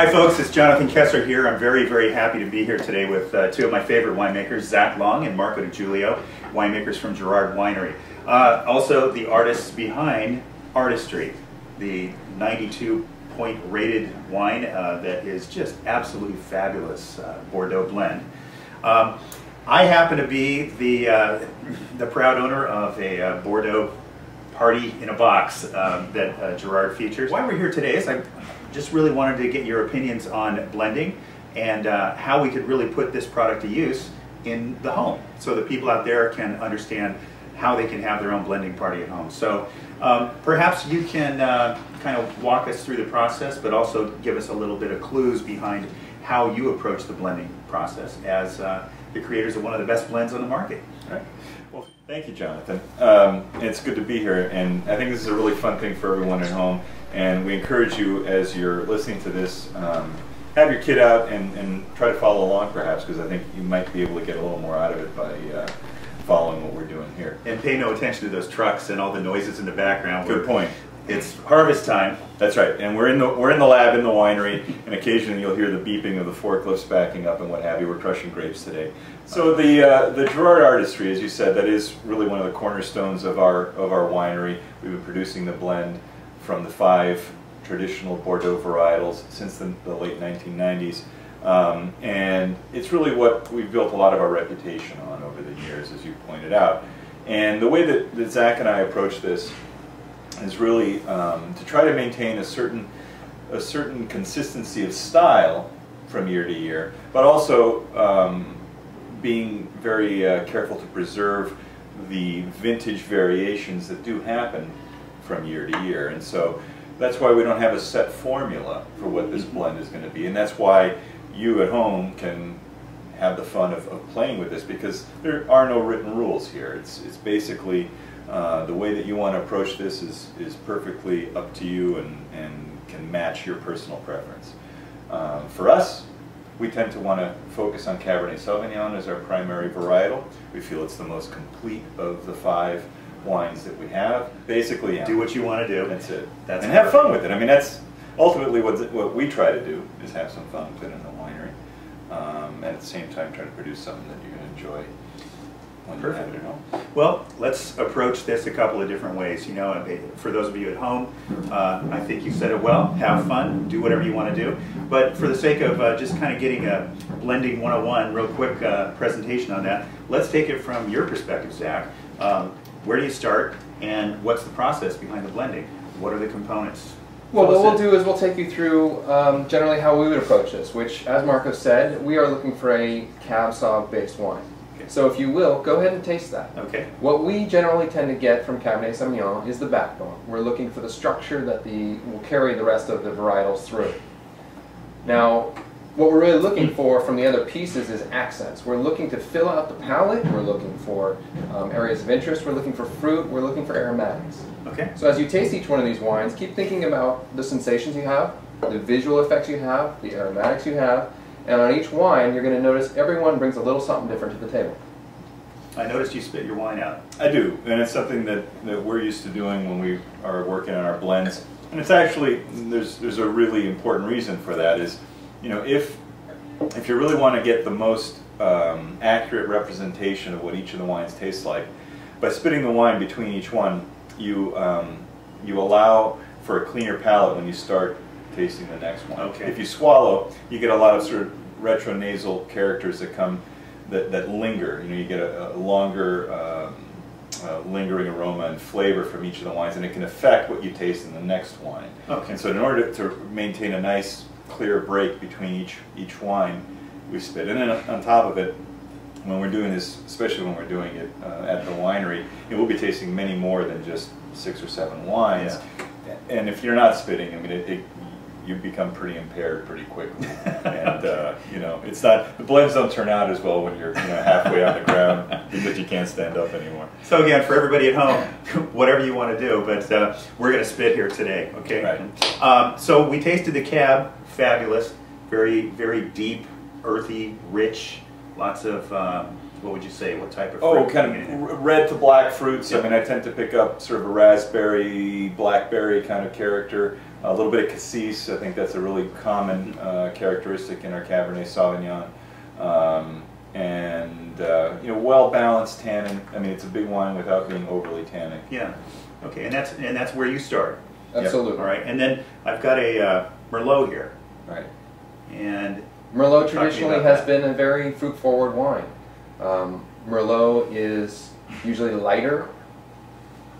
Hi folks, it's Jonathan Kessler here. I'm very happy to be here today with two of my favorite winemakers, Zach Long and Marco DiGiulio, winemakers from Girard Winery. Also the artists behind Artistry, the 92-point rated wine that is just absolutely fabulous Bordeaux blend. I happen to be the proud owner of a Bordeaux party in a box that Girard features. Why we're here today is I just really wanted to get your opinions on blending and how we could really put this product to use in the home so that people out there can understand how they can have their own blending party at home. So perhaps you can kind of walk us through the process, but also give us a little bit of clues behind how you approach the blending process as the creators of one of the best blends on the market. All right. Well, thank you, Jonathan. It's good to be here, and I think this is a really fun thing for everyone at home. And we encourage you, as you're listening to this, have your kid out and try to follow along, perhaps, because I think you might be able to get a little more out of it by following what we're doing here. And pay no attention to those trucks and all the noises in the background. Good point. It's harvest time. That's right, and we're in the lab in the winery, and occasionally you'll hear the beeping of the forklifts backing up and what have you. We're crushing grapes today. So the Girard Artistry, as you said, that is really one of the cornerstones of our winery. We've been producing the blend from the 5 traditional Bordeaux varietals since the late 1990s, and it's really what we've built a lot of our reputation on over the years, as you pointed out. And the way that Zach and I approach this is really to try to maintain a certain consistency of style from year to year, but also being very careful to preserve the vintage variations that do happen from year to year. And so that's why we don't have a set formula for what this blend is going to be, and that's why you at home can have the fun of playing with this, because there are no written rules here. It's basically the way that you want to approach this is perfectly up to you and can match your personal preference. For us, we tend to want to focus on Cabernet Sauvignon as our primary varietal. We feel it's the most complete of the 5 wines that we have. Basically, do what you want to do. That's it. And have fun with it. I mean, that's ultimately what we try to do, is have some fun with it in the winery. And at the same time try to produce something that you're going to enjoy when you have it at home. Well, let's approach this a couple of different ways. You know, for those of you at home, I think you said it well. Have fun, do whatever you want to do. But for the sake of just kind of getting a blending 101, real quick presentation on that, let's take it from your perspective, Zach. Where do you start, and what's the process behind the blending? What are the components? Well, what we'll do is we'll take you through generally how we would approach this, which, as Marco said, we are looking for a Cab Sauv based wine. Okay. So if you will, go ahead and taste that. Okay. What we generally tend to get from Cabernet Sauvignon is the backbone. We're looking for the structure that will carry the rest of the varietals through. Now, what we're really looking for from the other pieces is accents. We're looking to fill out the palate, we're looking for areas of interest, we're looking for fruit, we're looking for aromatics. Okay. So as you taste each one of these wines, keep thinking about the sensations you have, the visual effects you have, the aromatics you have, and on each wine you're going to notice everyone brings a little something different to the table. I noticed you spit your wine out. I do, and it's something that we're used to doing when we are working on our blends. And it's actually, there's a really important reason for that, is, you know, if you really want to get the most accurate representation of what each of the wines tastes like, by spitting the wine between each one, you allow for a cleaner palate when you start tasting the next one. Okay. If you swallow, you get a lot of sort of retronasal characters that come that linger. You know, you get a longer lingering aroma and flavor from each of the wines, and it can affect what you taste in the next wine. Okay. And so in order to maintain a nice clear break between each wine, we spit. And then on top of it, when we're doing this, especially when we're doing it at the winery, we'll be tasting many more than just 6 or 7 wines. Yeah. And if you're not spitting, I mean, you become pretty impaired pretty quickly. And you know, it's not, the blends don't turn out as well when you're halfway on the ground because you can't stand up anymore. So again, for everybody at home, whatever you want to do, but we're going to spit here today, okay? Right. So we tasted the Cab, fabulous, very deep, earthy, rich, lots of, what would you say, what type of fruit? Oh, kind of red to black fruits. Yep. I mean, I tend to pick up sort of a raspberry, blackberry kind of character. A little bit of cassis. I think that's a really common characteristic in our Cabernet Sauvignon. And you know, well-balanced tannin. I mean, it's a big wine without being overly tannic. Yeah. Okay, and that's where you start. Absolutely. Yep. All right, and then I've got a Merlot here. Right. And Merlot traditionally has been a very fruit-forward wine. Merlot is usually lighter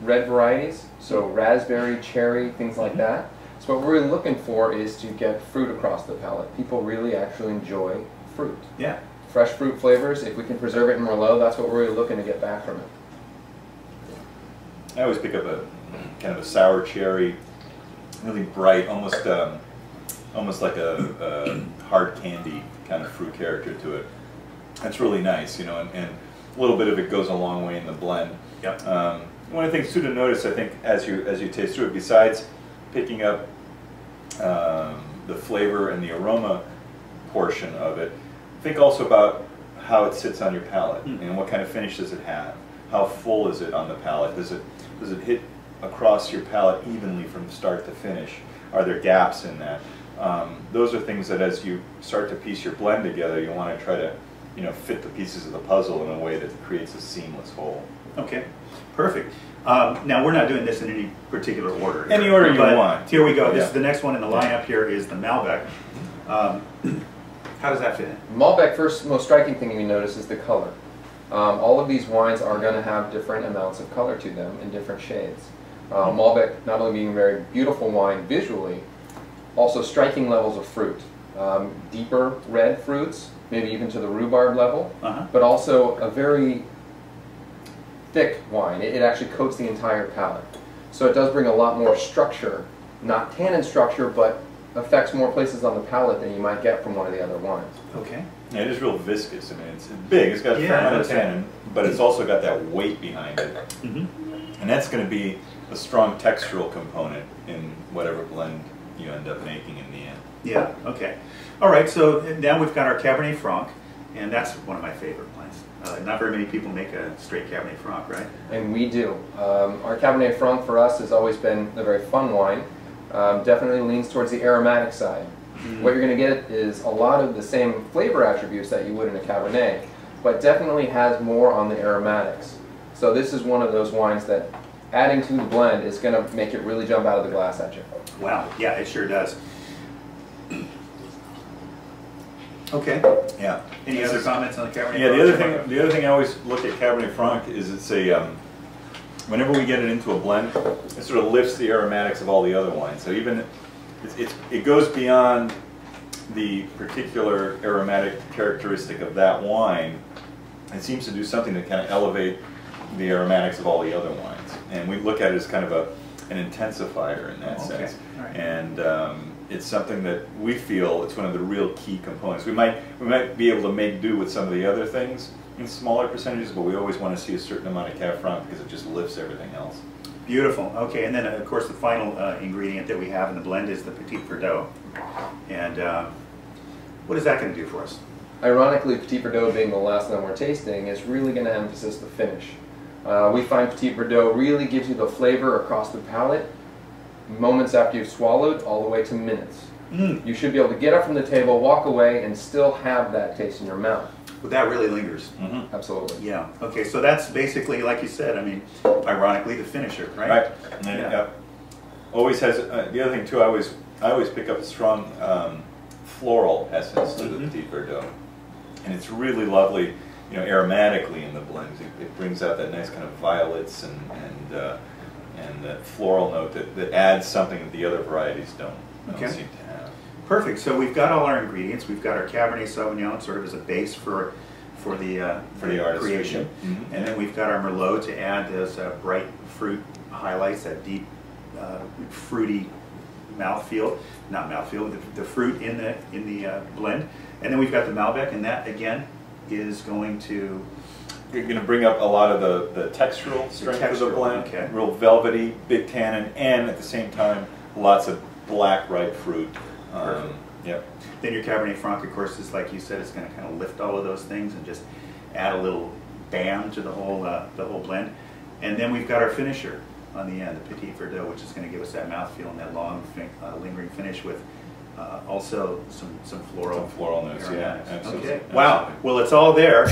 red varieties, so raspberry, cherry, things like that. So what we're really looking for is to get fruit across the palate. People really actually enjoy fruit. Yeah. Fresh fruit flavors, if we can preserve it in Merlot, that's what we're really looking to get back from it. I always pick up a kind of a sour cherry, really bright, almost like a hard candy kind of fruit character to it. That's really nice, you know, and a little bit of it goes a long way in the blend. Yep. One of the things too to notice, I think, as you taste through it, besides picking up the flavor and the aroma portion of it, think also about how it sits on your palate and what kind of finish does it have. How full is it on the palate? Does it hit across your palate evenly from start to finish? Are there gaps in that? Those are things that as you start to piece your blend together, you want to try to, you know, fit the pieces of the puzzle in a way that creates a seamless whole. Okay, perfect. Now we're not doing this in any particular order. Here, any order you want. Here we go. This is the next one in the lineup. Here is the Malbec. How does that fit in? Malbec, first most striking thing you notice is the color. All of these wines are going to have different amounts of color to them in different shades. Malbec not only being a very beautiful wine visually, also striking levels of fruit. Deeper red fruits, maybe even to the rhubarb level, but also a very thick wine. It actually coats the entire palate. So it does bring a lot more structure, not tannin structure, but affects more places on the palate than you might get from one of the other wines. Okay. Yeah, it is real viscous. I mean, it's big. It's got a fair amount of tannin, but it's also got that weight behind it. And that's going to be a strong textural component in whatever blend you end up making in the end. Yeah, okay. All right, so now we've got our Cabernet Franc, and that's one of my favorite blends. Not very many people make a straight Cabernet Franc, right? And we do. Our Cabernet Franc for us has always been a very fun wine. Definitely leans towards the aromatic side. What you're going to get is a lot of the same flavor attributes that you would in a Cabernet, but definitely has more on the aromatics. So this is one of those wines that adding to the blend is going to make it really jump out of the glass at you. Wow, yeah, it sure does. Okay. Yeah. Any other comments on the Cabernet Franc? Yeah, the other thing I always look at Cabernet Franc is it's a whenever we get it into a blend, it sort of lifts the aromatics of all the other wines. So even it goes beyond the particular aromatic characteristic of that wine. It seems to do something to kind of elevate the aromatics of all the other wines, and we look at it as kind of an intensifier in that sense. Right. And it's something that we feel it's one of the real key components. We might be able to make do with some of the other things in smaller percentages, but we always want to see a certain amount of Cab Franc because it just lifts everything else. Beautiful. Okay, and then of course the final ingredient that we have in the blend is the Petite Verdot. And what is that going to do for us? Ironically, Petite Verdot being the last one we're tasting is really going to emphasize the finish. We find Petite Verdot really gives you the flavor across the palate moments after you've swallowed all the way to minutes. You should be able to get up from the table, walk away, and still have that taste in your mouth. But that really lingers. Absolutely. Yeah. Okay, so that's basically, like you said, I mean, ironically, the finisher, right? Right. And then, always has the other thing too. I always pick up a strong floral essence to the Petite Verdot, and it's really lovely, you know, aromatically in the blends. It brings out that nice kind of violets and that floral note that adds something that the other varieties don't seem to have. Perfect. So we've got all our ingredients. We've got our Cabernet Sauvignon sort of as a base for the creation, and then we've got our Merlot to add those bright fruit highlights, that deep fruity mouthfeel, not mouthfeel, the fruit in the blend, and then we've got the Malbec, and that again is going to. You're going to bring up a lot of the textural strength of the blend, real velvety, big tannin, and at the same time, lots of black ripe fruit. Yep. Then your Cabernet Franc, of course, is like you said, it's going to kind of lift all of those things and just add a little bam to the whole blend. And then we've got our finisher, on the end, the Petite Verdot, which is going to give us that mouthfeel and that long, lingering finish with also some floral. Some floral notes, yeah, absolutely. Okay. Wow. Well, it's all there.